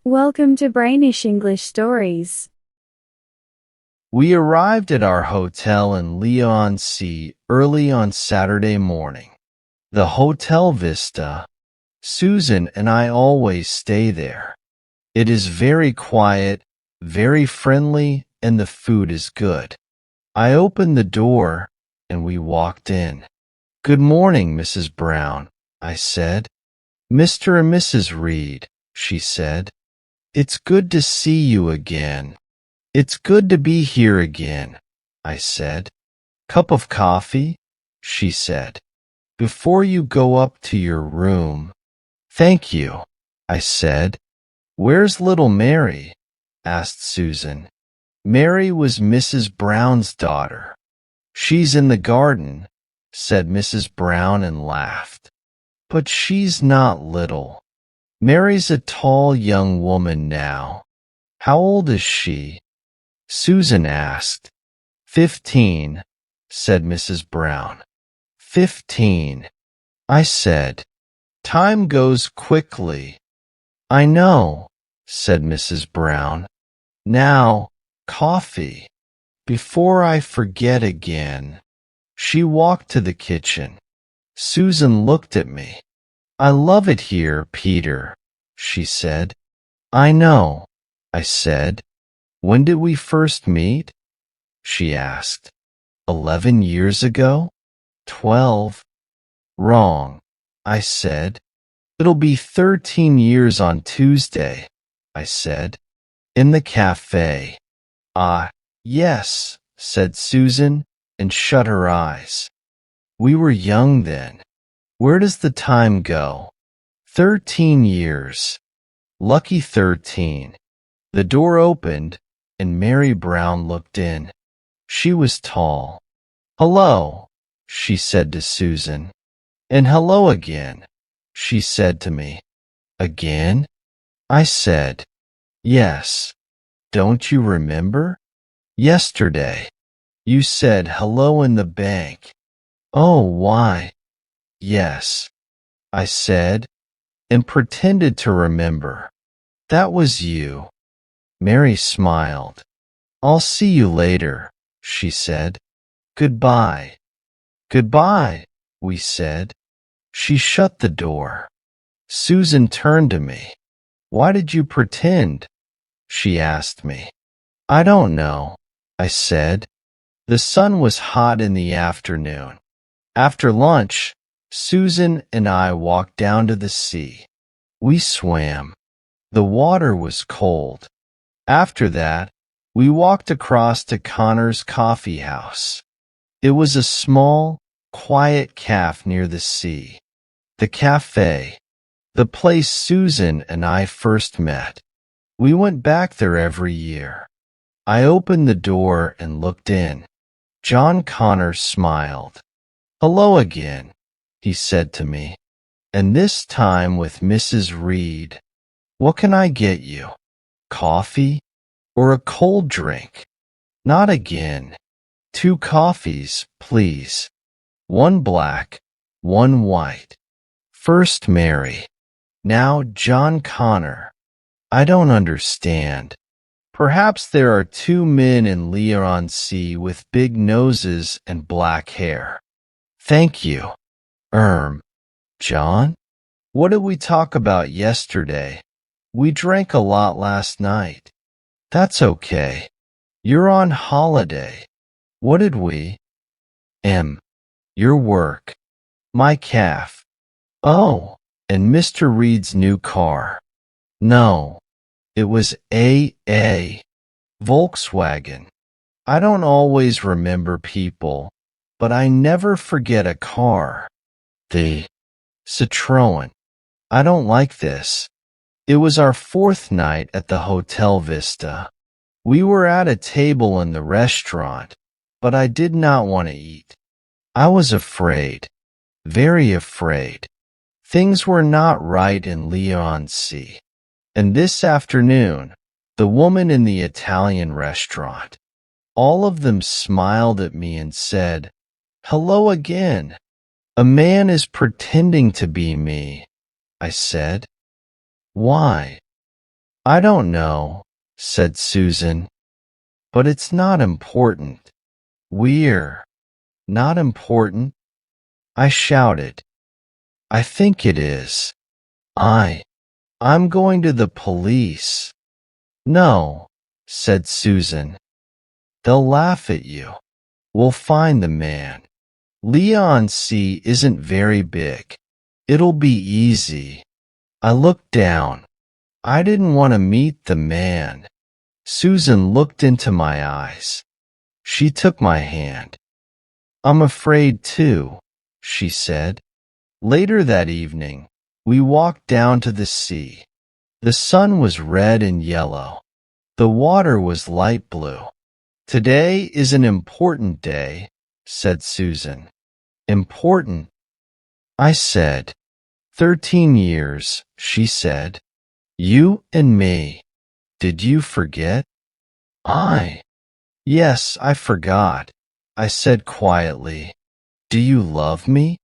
Welcome to Brainish English Stories. We arrived at our hotel in Leon-C early on Saturday morning. The Hotel Vista. Susan and I always stay there. It is very quiet, very friendly, and the food is good. I opened the door, and we walked in. "Good morning, Mrs. Brown," I said. "Mr. and Mrs. Reed," she said. "It's good to see you again." "It's good to be here again," I said. "Cup of coffee?" she said. "Before you go up to your room." "Thank you," I said. "Where's little Mary?" asked Susan. Mary was Mrs. Brown's daughter. "She's in the garden," said Mrs. Brown and laughed. "But she's not little. Mary's a tall young woman now." "How old is she?" Susan asked. 15, said Mrs. Brown. 15, I said. "Time goes quickly." "I know," said Mrs. Brown. "Now, coffee, before I forget again." She walked to the kitchen. Susan looked at me. "I love it here, Peter," she said. "I know," I said. "When did we first meet?" she asked. 11 years ago? 12? Wrong, I said. "It'll be 13 years on Tuesday," I said. "In the cafe." "Ah, yes," said Susan, and shut her eyes. "We were young then. Where does the time go?" 13 years. Lucky 13. The door opened, and Mary Brown looked in. She was tall. "Hello," she said to Susan. "And hello again," she said to me. "Again?" I said. "Yes. Don't you remember? Yesterday, you said hello in the bank." "Oh, why?" "Yes," I said, and pretended to remember. "That was you." Mary smiled. "I'll see you later," she said. "Goodbye." "Goodbye," we said. She shut the door. Susan turned to me. "Why did you pretend?" she asked me. "I don't know," I said. The sun was hot in the afternoon. After lunch, Susan and I walked down to the sea. We swam. The water was cold. After that, we walked across to Connor's coffee house. It was a small, quiet cafe near the sea. The cafe, the place Susan and I first met. We went back there every year. I opened the door and looked in. John Connor smiled. "Hello again," he said to me, "and this time with Mrs. Reed. What can I get you? Coffee? Or a cold drink?" "Not again. 2 coffees, please. 1 black, 1 white." First Mary. Now John Connor. I don't understand. Perhaps there are 2 men in Leon-C with big noses and black hair. "Thank you. John? What did we talk about yesterday?" "We drank a lot last night." "That's okay. You're on holiday." "What did we?" Your work." "My calf." "Oh, and Mr. Reed's new car." "No, it was a Volkswagen." I don't always remember people, but I never forget a car. "The Citroen." I don't like this. It was our 4th night at the Hotel Vista. We were at a table in the restaurant, but I did not want to eat. I was afraid, very afraid. Things were not right in Leon-C. And this afternoon, the woman in the Italian restaurant, all of them smiled at me and said, "Hello again. A man is pretending to be me." I said, "Why?" I don't know, said Susan, but it's not important. We're not important, I shouted. I think it is. I'm going to the police. No, said Susan. They'll laugh at you. We'll find the man. Leon C. isn't very big. It'll be easy. I looked down. I didn't want to meet the man. Susan looked into my eyes. She took my hand. I'm afraid too, she said. Later that evening, we walked down to the sea. The sun was red and yellow. The water was light blue. Today is an important day, said Susan. Important? I said. 13 years, she said. You and me. Did you forget? Yes, I forgot, I said quietly. Do you love me?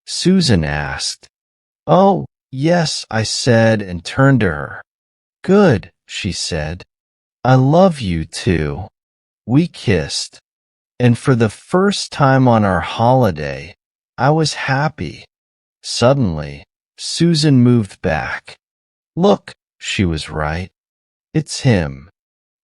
Susan asked. Oh, yes, I said and turned to her. Good, she said. I love you too. We kissed, and for the first time on our holiday, I was happy. Suddenly, Susan moved back. Look, she was right. It's him.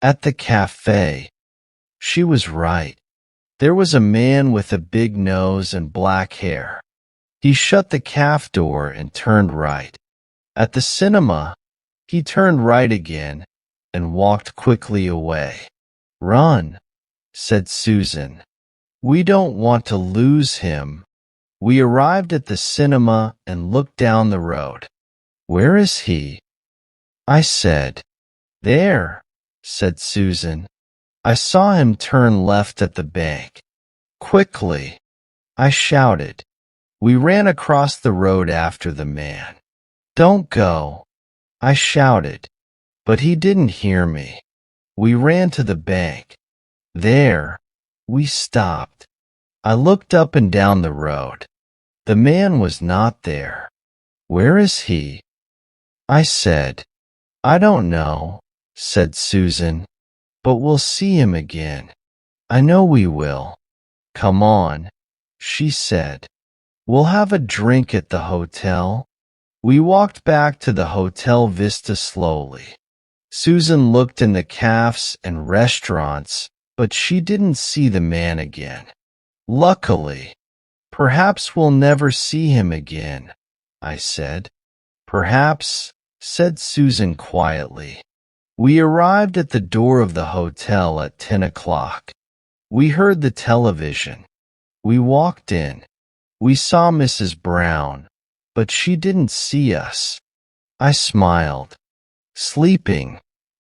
At the cafe. She was right. There was a man with a big nose and black hair. He shut the caf door and turned right. At the cinema, he turned right again and walked quickly away. Run, said Susan. We don't want to lose him. We arrived at the cinema and looked down the road. Where is he? I said. There, said Susan. I saw him turn left at the bank. Quickly, I shouted. We ran across the road after the man. Don't go, I shouted, but he didn't hear me. We ran to the bank. There, we stopped. I looked up and down the road. The man was not there. Where is he? I said. I don't know, said Susan, but we'll see him again. I know we will. Come on, she said. We'll have a drink at the hotel. We walked back to the Hotel Vista slowly. Susan looked in the cafes and restaurants, but she didn't see the man again. Luckily, perhaps we'll never see him again, I said. Perhaps, said Susan quietly. We arrived at the door of the hotel at 10 o'clock. We heard the television. We walked in. We saw Mrs. Brown, but she didn't see us. I smiled. Sleeping,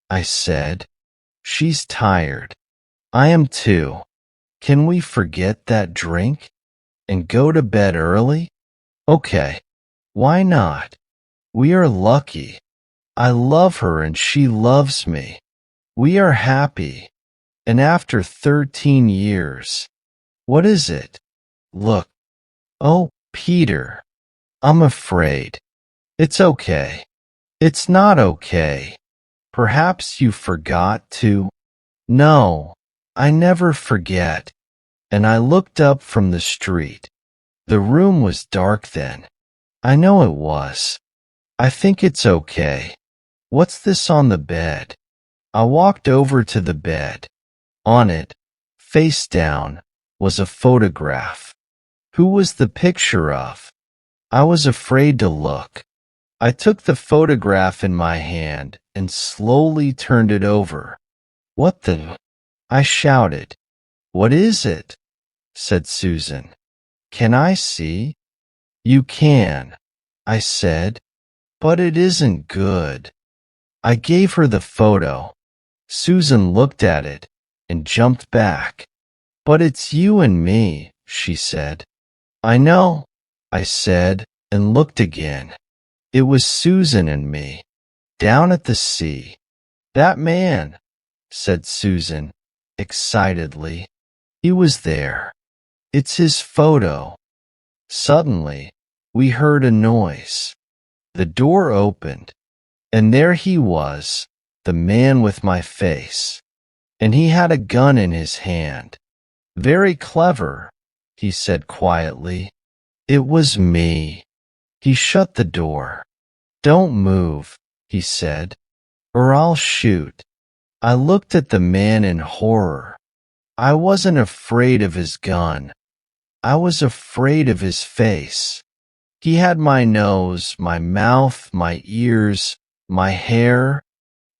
I said. She's tired. I am too. Can we forget that drink and go to bed early? Okay. Why not? We are lucky. I love her and she loves me. We are happy. And after 13 years, what is it? Look. Oh, Peter. I'm afraid. It's okay. It's not okay. Perhaps you forgot to. No, I never forget. And I looked up from the street. The room was dark then. I know it was. I think it's okay. What's this on the bed? I walked over to the bed. On it, face down, was a photograph. Who was the picture of? I was afraid to look. I took the photograph in my hand and slowly turned it over. What the? I shouted. What is it? Said Susan. Can I see? You can, I said, but it isn't good. I gave her the photo. Susan looked at it and jumped back. But it's you and me, she said. I know, I said, and looked again. It was Susan and me, down at the sea. That man, said Susan, excitedly. He was there. It's his photo. Suddenly, we heard a noise. The door opened, And there he was, the man with my face. And he had a gun in his hand. Very clever, he said quietly. It was me. He shut the door. Don't move, he said, or I'll shoot. I looked at the man in horror. I wasn't afraid of his gun. I was afraid of his face. He had my nose, my mouth, my ears, my hair.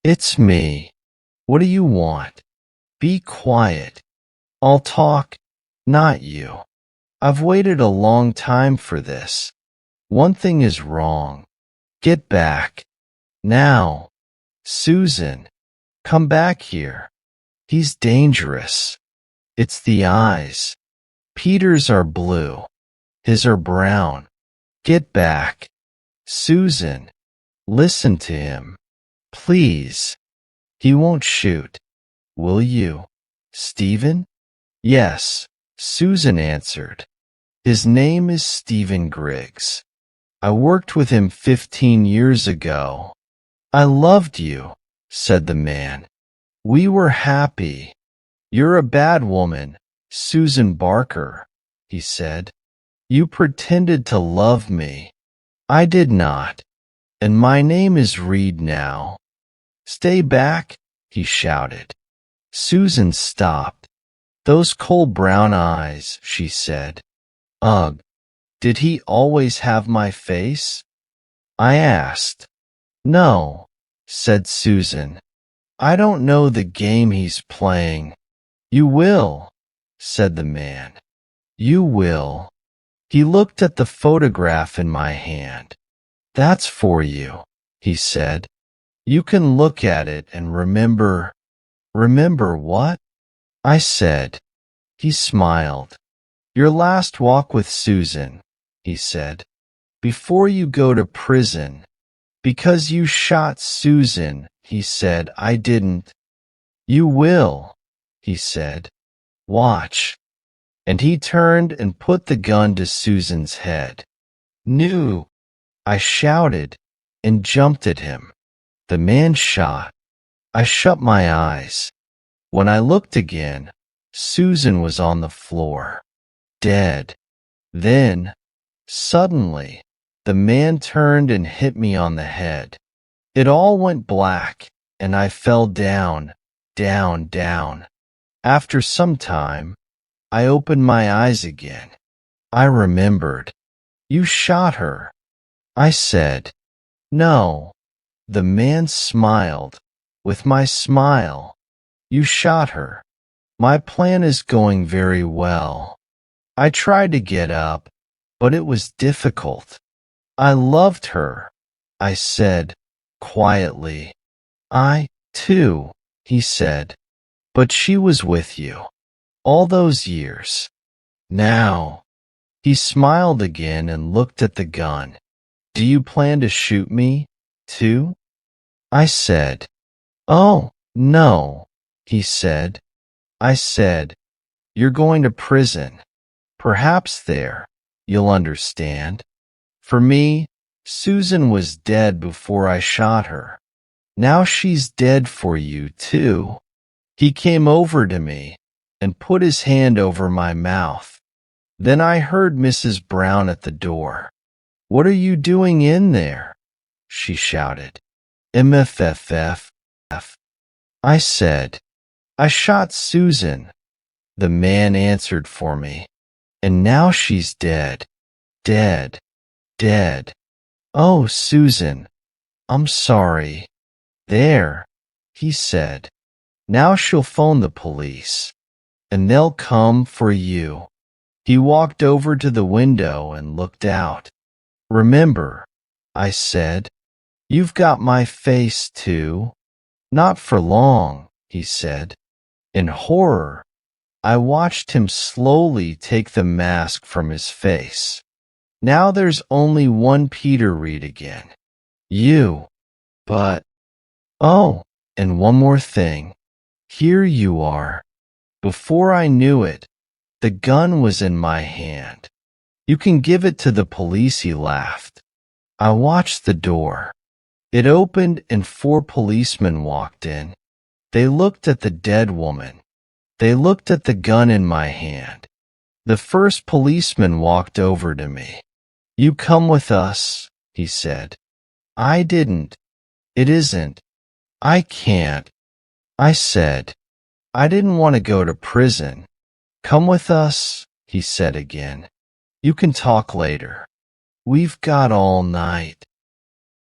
It's me. What do you want? Be quiet. I'll talk, not you. I've waited a long time for this. One thing is wrong. Get back. Now. Susan, come back here. He's dangerous. It's the eyes. Peter's are blue. His are brown. Get back. Susan, listen to him. Please. He won't shoot. Will you? Stephen? Yes, Susan answered. His name is Stephen Griggs. I worked with him 15 years ago. I loved you, said the man. We were happy. You're a bad woman, Susan Barker, he said. You pretended to love me. I did not. And my name is Reed now. Stay back, he shouted. Susan stopped. Those cold brown eyes, she said. Ugh, did he always have my face? I asked. No, said Susan. I don't know the game he's playing. You will, said the man. You will. He looked at the photograph in my hand. That's for you, he said. You can look at it and remember. Remember what? I said. He smiled. Your last walk with Susan, he said. Before you go to prison. Because you shot Susan, he said. I didn't. You will, he said. Watch. And he turned and put the gun to Susan's head. No, I shouted and jumped at him. The man shot. I shut my eyes. When I looked again, Susan was on the floor, dead. Then, suddenly, the man turned and hit me on the head. It all went black, and I fell down, down, down. After some time, I opened my eyes again. I remembered. You shot her. I said, no. The man smiled. With my smile. You shot her. My plan is going very well. I tried to get up, but it was difficult. I loved her, I said, quietly. I, too, he said. But she was with you. All those years. Now. He smiled again and looked at the gun. Do you plan to shoot me, too? I said. Oh, no, he said. I said, you're going to prison. Perhaps there, you'll understand. For me, Susan was dead before I shot her. Now she's dead for you, too. He came over to me and put his hand over my mouth. Then I heard Mrs. Brown at the door. What are you doing in there? She shouted. MFFF. I said, I shot Susan. The man answered for me. And now she's dead. Dead. Dead. Oh, Susan, I'm sorry. There, he said. Now she'll phone the police. And they'll come for you. He walked over to the window and looked out. Remember, I said, you've got my face too. Not for long, he said. In horror, I watched him slowly take the mask from his face. Now there's only one Peter Reed again. You. But, oh, and one more thing. Here you are. Before I knew it, the gun was in my hand. You can give it to the police, he laughed. I watched the door. It opened and 4 policemen walked in. They looked at the dead woman. They looked at the gun in my hand. The first policeman walked over to me. "You come with us," he said. I didn't. "It isn't. I can't," I said. I didn't want to go to prison. "Come with us," he said again. "You can talk later. We've got all night."